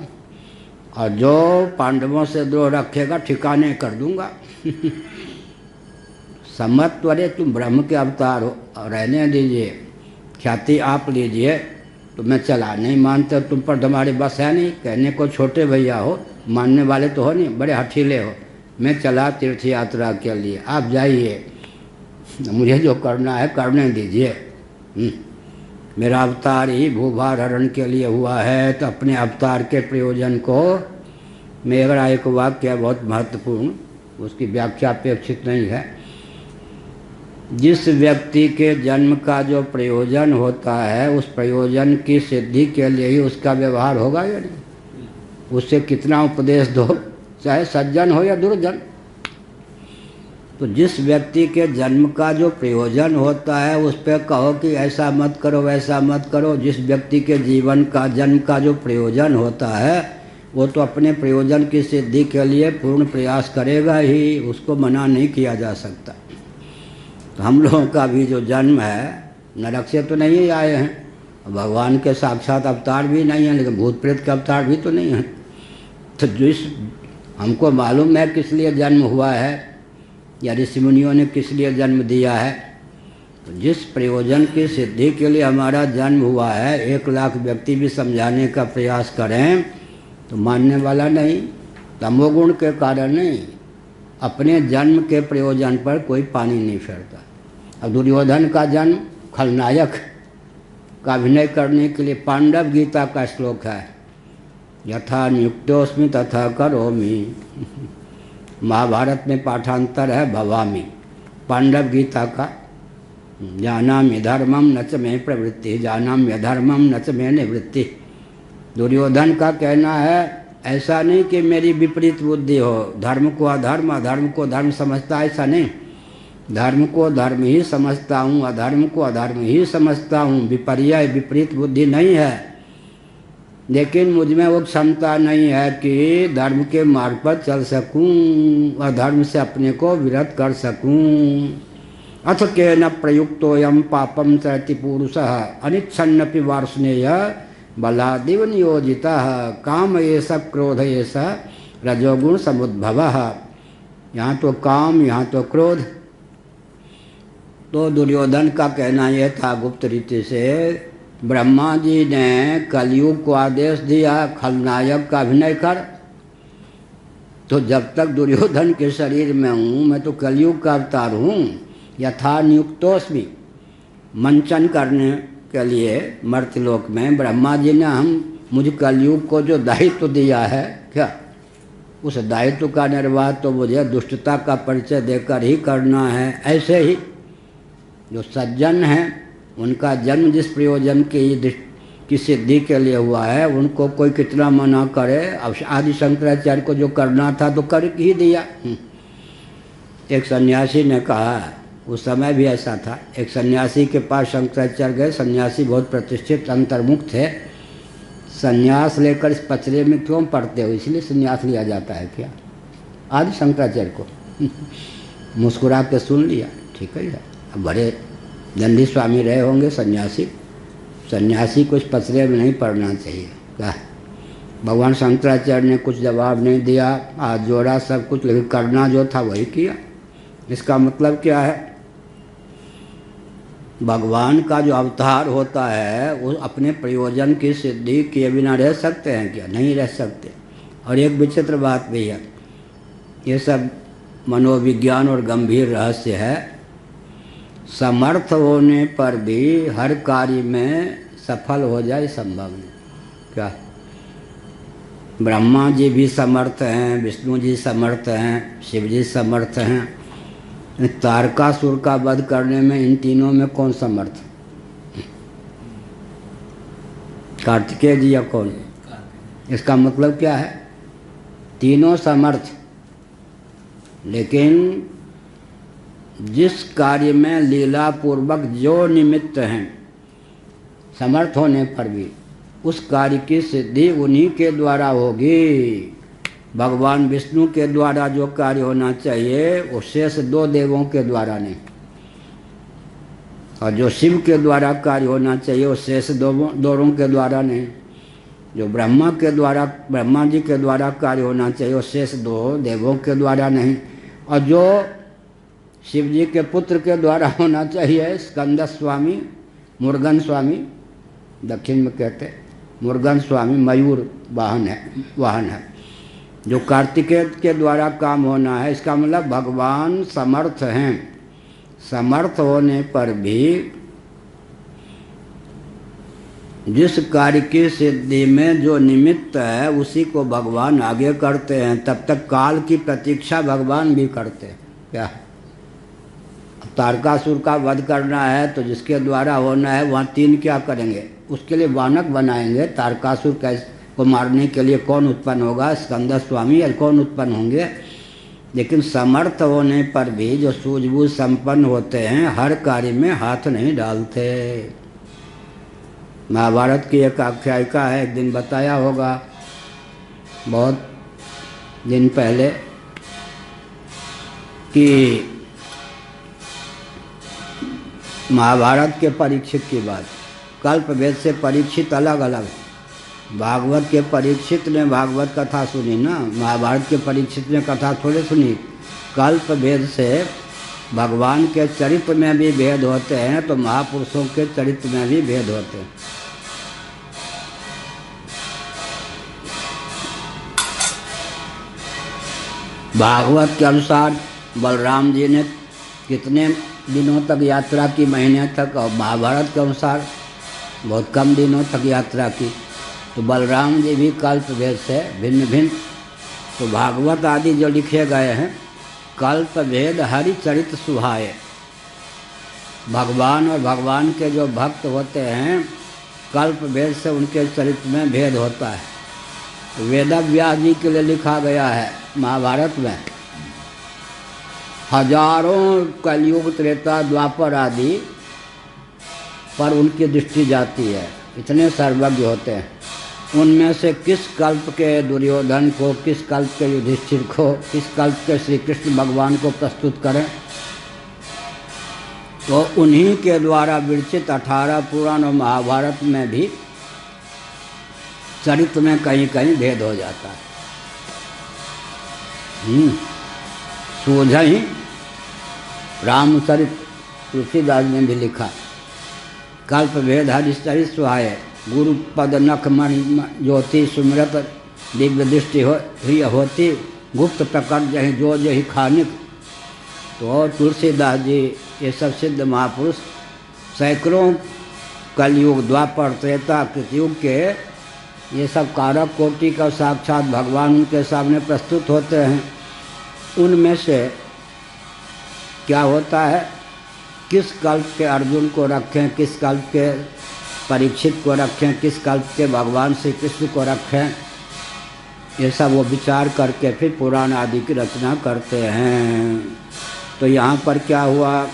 S1: और जो पांडवों से द्रोह रखेगा ठिकाने कर दूंगा समत्व, अरे तुम ब्रह्म के अवतार हो, रहने दीजिए, ख्याति आप लीजिए। तो मैं चला, नहीं मानते तुम पर तुम्हारी बस है नहीं, कहने को छोटे भैया हो, मानने वाले तो हो नहीं, बड़े हठीले हो। मैं चला तीर्थ यात्रा के लिए, आप जाइए, मुझे जो करना है करने दीजिए। मेरा अवतार ही भूभार हरण के लिए हुआ है, तो अपने अवतार के प्रयोजन को, मेरा एक वाक्य है बहुत महत्वपूर्ण, उसकी व्याख्या अपेक्षित नहीं है। जिस व्यक्ति के जन्म का जो प्रयोजन होता है, उस प्रयोजन की सिद्धि के लिए ही उसका व्यवहार होगा या नहीं। उससे कितना उपदेश दो, चाहे सज्जन हो या दुर्जन। तो जिस व्यक्ति के जन्म का जो प्रयोजन होता है उस पर कहो कि ऐसा मत करो वैसा मत करो। जिस व्यक्ति के जीवन का जन्म का जो प्रयोजन होता है वो तो अपने प्रयोजन की सिद्धि के लिए पूर्ण प्रयास करेगा ही, उसको मना नहीं किया जा सकता। तो हम लोगों का भी जो जन्म है, नरक से तो नहीं आए हैं, भगवान के साक्षात अवतार भी नहीं हैं, लेकिन भूत प्रेत के अवतार भी तो नहीं हैं। तो जिस हमको मालूम है किस लिए जन्म हुआ है, या ऋषि मुनियों ने किस लिए जन्म दिया है, तो जिस प्रयोजन की सिद्धि के लिए हमारा जन्म हुआ है, 1 लाख व्यक्ति भी समझाने का प्रयास करें तो मानने वाला नहीं। तमोगुण के कारण नहीं, अपने जन्म के प्रयोजन पर कोई पानी नहीं फेरता। अब दुर्योधन का जन्म खलनायक का अभिनय करने के लिए पांडव गीता का श्लोक है, यथा नियुक्तोस्मि तथा करोमि। महाभारत में पाठांतर है भवामि। पांडव गीता का जानामि धर्मम न च मे प्रवृत्ति, जानाम्य धर्मम न च मे निवृत्ति। दुर्योधन का कहना है ऐसा नहीं कि मेरी विपरीत बुद्धि हो, धर्म को अधर्म, अधर्म को धर्म समझता, ऐसा नहीं। धर्म को धर्म ही समझता हूँ, अधर्म को अधर्म ही समझता हूँ, विपर्य विपरीत बुद्धि नहीं है। लेकिन मुझ में वो क्षमता नहीं है कि धर्म के मार्ग पर चल सकूं, अधर्म से अपने को विरत कर सकूं। अथ केन प्रयुक्तोऽयं पापं चरति पुरुषः अनिच्छन्नपि वार्ष्णेय बलादिव नियोजितः काम एष क्रोध एष रजोगुण समुद्भवः। यहाँ तो काम, यहाँ तो क्रोध। तो दुर्योधन का कहना यह था गुप्त रीति से, ब्रह्मा जी ने कलयुग को आदेश दिया खलनायक का अभिनय कर, तो जब तक दुर्योधन के शरीर में हूँ मैं तो कलयुग का अवतार हूँ। यथा नियुक्तोस्मि, मंचन करने के लिए मर्त्यलोक में ब्रह्मा जी ने मुझे कलयुग को जो दायित्व दिया है, क्या उस दायित्व का निर्वाह तो मुझे दुष्टता का परिचय देकर ही करना है। ऐसे ही जो सज्जन हैं उनका जन्म जिस प्रयोजन की सिद्धि के लिए हुआ है, उनको कोई कितना मना करे। अब आदि शंकराचार्य को जो करना था तो कर ही दिया। एक सन्यासी ने कहा, उस समय भी ऐसा था, एक सन्यासी के पास शंकराचार्य गए। सन्यासी बहुत प्रतिष्ठित अंतर्मुख थे। सन्यास लेकर इस पचड़े में क्यों पढ़ते हो, इसलिए सन्यास लिया जाता है क्या? आदि शंकराचार्य को मुस्कुरा के सुन लिया, ठीक है। अब बड़े दंडी स्वामी रहे होंगे सन्यासी, सन्यासी को इस पचड़े में नहीं पढ़ना चाहिए क्या? भगवान शंकराचार्य ने कुछ जवाब नहीं दिया, हाथ जोड़ा सब कुछ, लेकिन करना जो था वही किया। इसका मतलब क्या है? भगवान का जो अवतार होता है वो अपने प्रयोजन की सिद्धि किए बिना रह सकते हैं क्या? नहीं रह सकते। और एक विचित्र बात भी है, ये सब मनोविज्ञान और गंभीर रहस्य है। समर्थ होने पर भी हर कार्य में सफल हो जाए संभव नहीं क्या? ब्रह्मा जी भी समर्थ हैं, विष्णु जी समर्थ हैं, शिव जी समर्थ हैं। तारकासुर का वध करने में इन तीनों में कौन समर्थ? कार्तिकेय जी या कौन? इसका मतलब क्या है? तीनों समर्थ, लेकिन जिस कार्य में लीला पूर्वक जो निमित्त हैं समर्थ होने पर भी, उस कार्य की सिद्धि उन्हीं के द्वारा होगी। भगवान विष्णु के द्वारा जो कार्य होना चाहिए वो शेष दो देवों के द्वारा नहीं, और जो शिव के द्वारा कार्य होना चाहिए वो शेष दोनों के द्वारा नहीं। जो ब्रह्मा जी के द्वारा कार्य होना चाहिए वो शेष दो देवों के द्वारा नहीं। और जो शिव जी के पुत्र के द्वारा होना चाहिए, स्कंद स्वामी, मुर्गन स्वामी, दक्षिण में कहते मुर्गन स्वामी मयूर वाहन है, जो कार्तिकेय के द्वारा काम होना है। इसका मतलब भगवान समर्थ हैं। समर्थ होने पर भी जिस कार्य की सिद्धि में जो निमित्त है उसी को भगवान आगे करते हैं। तब तक काल की प्रतीक्षा भगवान भी करते हैं क्या? तारकासुर का वध करना है तो जिसके द्वारा होना है वहाँ तीन क्या करेंगे? उसके लिए वानक बनाएंगे। तारकासुर को मारने के लिए कौन उत्पन्न होगा? स्कंद स्वामी या कौन उत्पन्न होंगे? लेकिन समर्थ होने पर भी जो सूझबूझ संपन्न होते हैं हर कार्य में हाथ नहीं डालते। महाभारत की एक आख्यायिका है, एक दिन बताया होगा, बहुत दिन पहले, कि महाभारत के परीक्षित की बात। कल्प वेद से परीक्षित अलग अलग। भागवत के परीक्षित ने भागवत कथा सुनी ना, महाभारत के परीक्षित ने कथा थोड़ी सुनी। कल्प वेद से भगवान के चरित्र में भी भेद होते हैं तो महापुरुषों के चरित्र में भी भेद होते हैं। भागवत के अनुसार बलराम जी ने कितने दिनों तक यात्रा की, महीने तक, और महाभारत के अनुसार बहुत कम दिनों तक यात्रा की। तो बलराम जी भी कल्प भेद से भिन्न भिन्न। तो भागवत आदि जो लिखे गए हैं, कल्प भेद हरि चरित सुहाए। भगवान और भगवान के जो भक्त होते हैं, कल्प भेद से उनके चरित्र में भेद होता है। तो वेदव्यास जी के लिए लिखा गया है महाभारत में, हजारों कलयुग त्रेता द्वापर आदि पर उनकी दृष्टि जाती है, इतने सर्वज्ञ होते हैं। उनमें से किस कल्प के दुर्योधन को, किस कल्प के युधिष्ठिर को, किस कल्प के श्री कृष्ण भगवान को प्रस्तुत करें। तो उन्हीं के द्वारा विरचित 18 पुराण और महाभारत में भी चरित्र में कहीं कहीं भेद हो जाता है। सूझ ही रामचरित तुलसीदास ने भी लिखा, कल्प भेद हरिचरित सुहाए, गुरु पद नख मन ज्योति सुमिरत दिव्य दृष्टि होती, गुप्त प्रकट जही जो जही खानिक। तो तुलसीदास जी ये सब सिद्ध महापुरुष सैकड़ों कलयुग द्वापर त्रेता कृतयुग के ये सब कारक कोटि का साक्षात भगवान उनके सामने प्रस्तुत होते हैं। उनमें से क्या होता है, किस कल्प के अर्जुन को रखें, किस कल्प के परीक्षित को रखें, किस कल्प के भगवान श्री कृष्ण को रखें, ये सब वो विचार करके फिर पुराण आदि की रचना करते हैं। तो यहाँ पर क्या हुआ,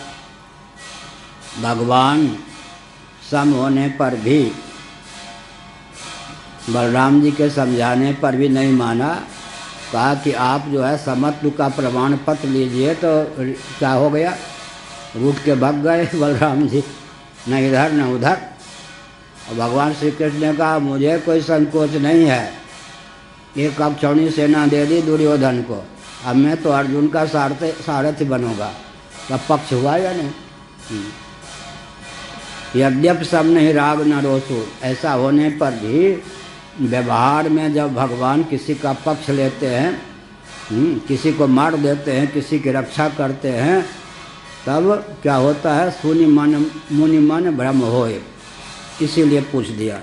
S1: भगवान सम होने पर भी, बलराम जी के समझाने पर भी नहीं माना। कहा कि आप जो है समत्व का प्रमाण पत्र लीजिए। तो क्या हो गया, रूठ के भाग गए बलराम जी, न इधर न उधर। और भगवान श्री कृष्ण ने कहा मुझे कोई संकोच नहीं है, एक अक्षौणी सेना दे दी दुर्योधन को, अब मैं तो अर्जुन का सारथी बनूंगा। तब पक्ष हुआ या नहीं। यद्यप सब नहीं राग न रोसु, ऐसा होने पर भी व्यवहार में जब भगवान किसी का पक्ष लेते हैं, किसी को मार देते हैं, किसी की रक्षा करते हैं, तब क्या होता है, मुनि मन भ्रम होए। इसीलिए पूछ दिया,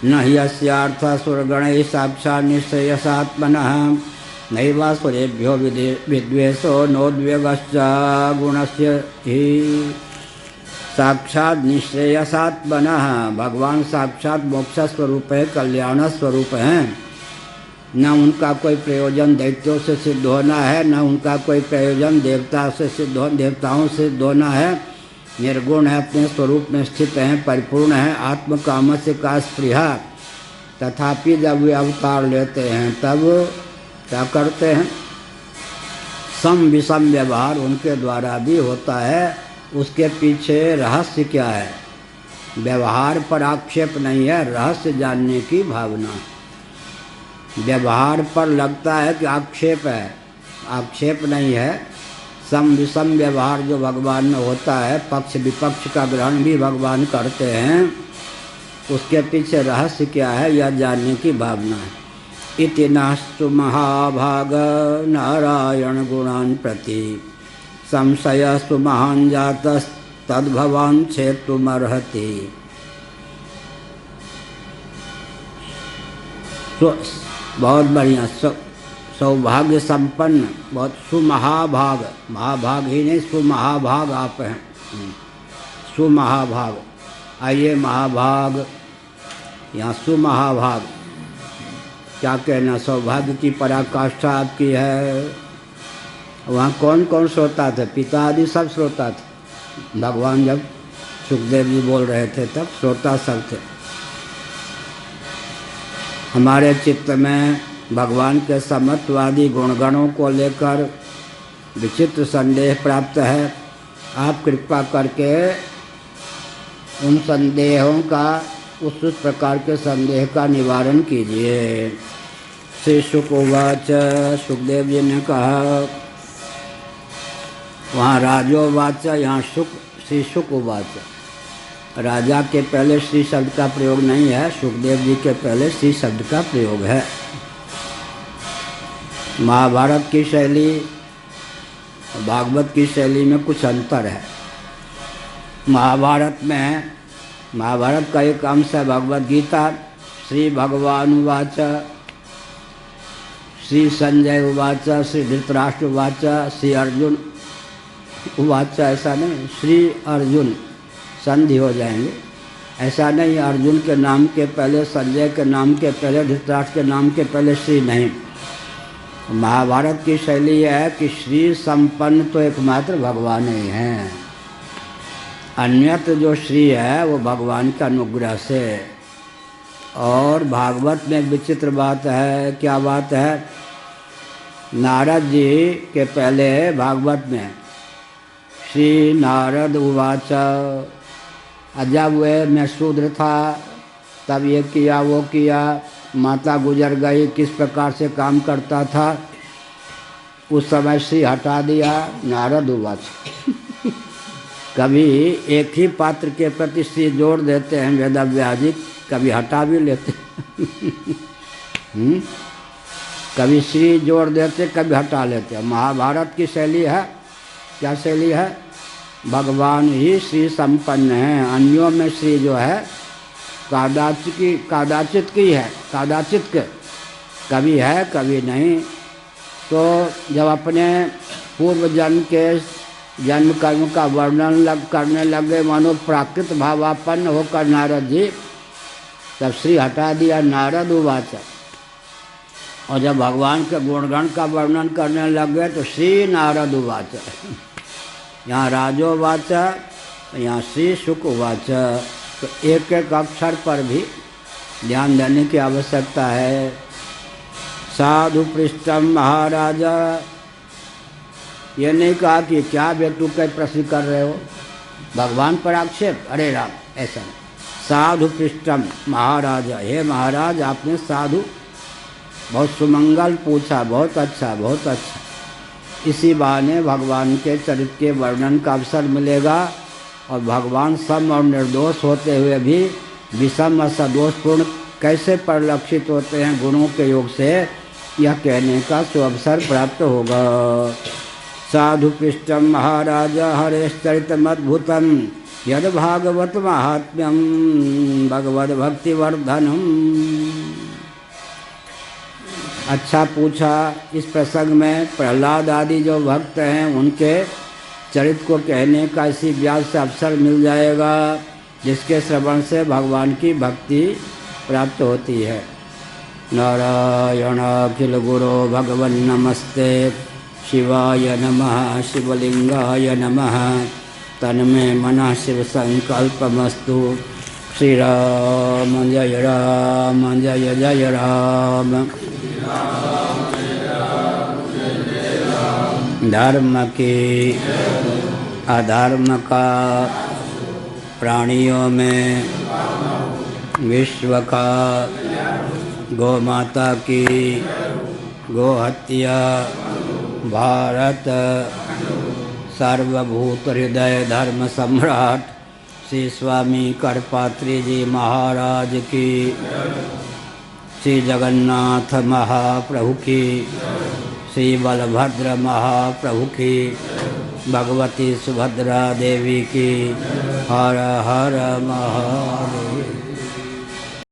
S1: न यस्यार्थ सुरगण साक्षात् निश्चयसात्मनः नैवा सुरेभ्यो विद्वेषो नोद्वेगश्च गुणस्य ही। साक्षात निश्रेयसात्मनः, भगवान साक्षात मोक्ष स्वरूप है, कल्याण स्वरूप हैं। न उनका कोई प्रयोजन दैत्यों से सिद्ध होना है, न उनका कोई प्रयोजन देवताओं से सिद्ध होना है। निर्गुण है, अपने स्वरूप में स्थित हैं, परिपूर्ण है, आत्म काम से का स्पृहा। तथापि जब वे अवतार लेते हैं तब क्या करते हैं, सम विषम व्यवहार उनके द्वारा भी होता है। उसके पीछे रहस्य क्या है, व्यवहार पर आक्षेप नहीं है, रहस्य जानने की भावना। व्यवहार पर लगता है कि आक्षेप है, आक्षेप नहीं है। सम विषम व्यवहार जो भगवान में होता है, पक्ष विपक्ष का ग्रहण भी भगवान करते हैं, उसके पीछे रहस्य क्या है यह जानने की भावना है। इति नास्तु महाभाग नारायण गुणान् प्रति संशयस्तु महान् जातस्तद्भवान् छेतुमर्हति। बहुत बढ़िया, सौभाग्य संपन्न, बहुत सुमहाभाग, महाभाग ही नहीं सुमहाभाग आप हैं, सुमहाभाग। आइए महाभाग, यहाँ सुमहाभाग, क्या कहना, सौभाग्य की पराकाष्ठा आपकी है। वहाँ कौन कौन श्रोता थे, पिता आदि सब श्रोता थे। भगवान जब सुखदेव जी बोल रहे थे तब श्रोता सब थे। हमारे चित्त में भगवान के समत्वादी गुणगणों को लेकर विचित्र संदेह प्राप्त है। आप कृपा करके उन संदेहों का, उस प्रकार के संदेह का निवारण कीजिए। श्री शुकवाच, सुखदेव जी ने कहा, वहाँ राजोवाच, यहाँ श्री शुकवाच। राजा के पहले श्री शब्द का प्रयोग नहीं है, सुखदेव जी के पहले श्री शब्द का प्रयोग है। महाभारत की शैली भागवत की शैली में कुछ अंतर है। महाभारत में, महाभारत का एक अंश है भगवद गीता। श्री भगवान उवाच श्री संजय उवाच श्री धृतराष्ट्र उवाच श्री अर्जुन उवाच, ऐसा नहीं श्री अर्जुन संधि हो जाएंगे, ऐसा नहीं अर्जुन के नाम के पहले, संजय के नाम के पहले, धृतराष्ट्र के नाम के पहले श्री नहीं। महाभारत की शैली है कि श्री संपन्न तो एकमात्र भगवान ही हैं, अन्यत्र जो श्री है वो भगवान का अनुग्रह से। और भागवत में एक विचित्र बात है, क्या बात है? नारद जी के पहले भागवत में श्री नारद उवाच, जब वे मैं शूद्र था तब ये किया वो किया, माता गुजर गई, किस प्रकार से काम करता था, उस समय श्री हटा दिया, नारद उवाच। कभी एक ही पात्र के प्रति श्री जोड़ देते हैं वेदव्यास जी, कभी हटा भी लेते कभी श्री जोड़ देते, कभी हटा लेते हैं। महाभारत की शैली है, क्या शैली है? भगवान ही श्री संपन्न हैं, अन्यों में श्री जो है कादाचित की है, कादाचित के, कभी है कभी नहीं। तो जब अपने पूर्व जन्म के जन्म कर्म का वर्णन करने लगे मानो प्राकृत भावापन्न होकर नारद जी, तब श्री हटा दिया, नारद उवाच। और जब भगवान के गुणगण का वर्णन करने लग गए तो श्री नारद उवाच। यहाँ राजोवाच, यहाँ श्री शुक उवाच। तो एक एक अक्षर पर भी ध्यान देने की आवश्यकता है। साधु पृष्ठम महाराज, ये नहीं कहा कि क्या बेटू के प्रश्न कर रहे हो, भगवान पर आक्षेप, अरे राम, ऐसा नहीं। साधु पृष्ठम महाराज, हे महाराज आपने साधु बहुत सुमंगल पूछा, बहुत अच्छा बहुत अच्छा। इसी बहाने भगवान के चरित्र के वर्णन का अवसर मिलेगा और भगवान सम और निर्दोष होते हुए भी विषम और सदोषपूर्ण कैसे परिलक्षित होते हैं गुणों के योग से, यह कहने का सुअवसर प्राप्त होगा। साधु पृष्ठम महाराज हरेश्चरितमद्भुतम यद भागवत महात्म्यम भगवद भक्तिवर्धनम। अच्छा पूछा। इस प्रसंग में प्रहलाद आदि जो भक्त हैं उनके चरित्र को कहने का इसी व्यास से अवसर मिल जाएगा, जिसके श्रवण से भगवान की भक्ति प्राप्त होती है। नारायण अखिल गुरो भगवन् नमस्ते, शिवाय नमः शिवलिंगाय नमः, तन्मे मनः शिव संकल्पमस्तु। श्री राम जय राम जय जय राम। धर्म की अधर्म का, प्राणियों में विश्व का, गौ माता की, गो हत्या, भारत, सर्वभूत हृदय धर्म सम्राट श्री स्वामी करपात्री जी महाराज की, श्री जगन्नाथ महाप्रभु की, श्री बलभद्र महाप्रभु की, भगवती सुभद्रा देवी की। हर हर महादेव।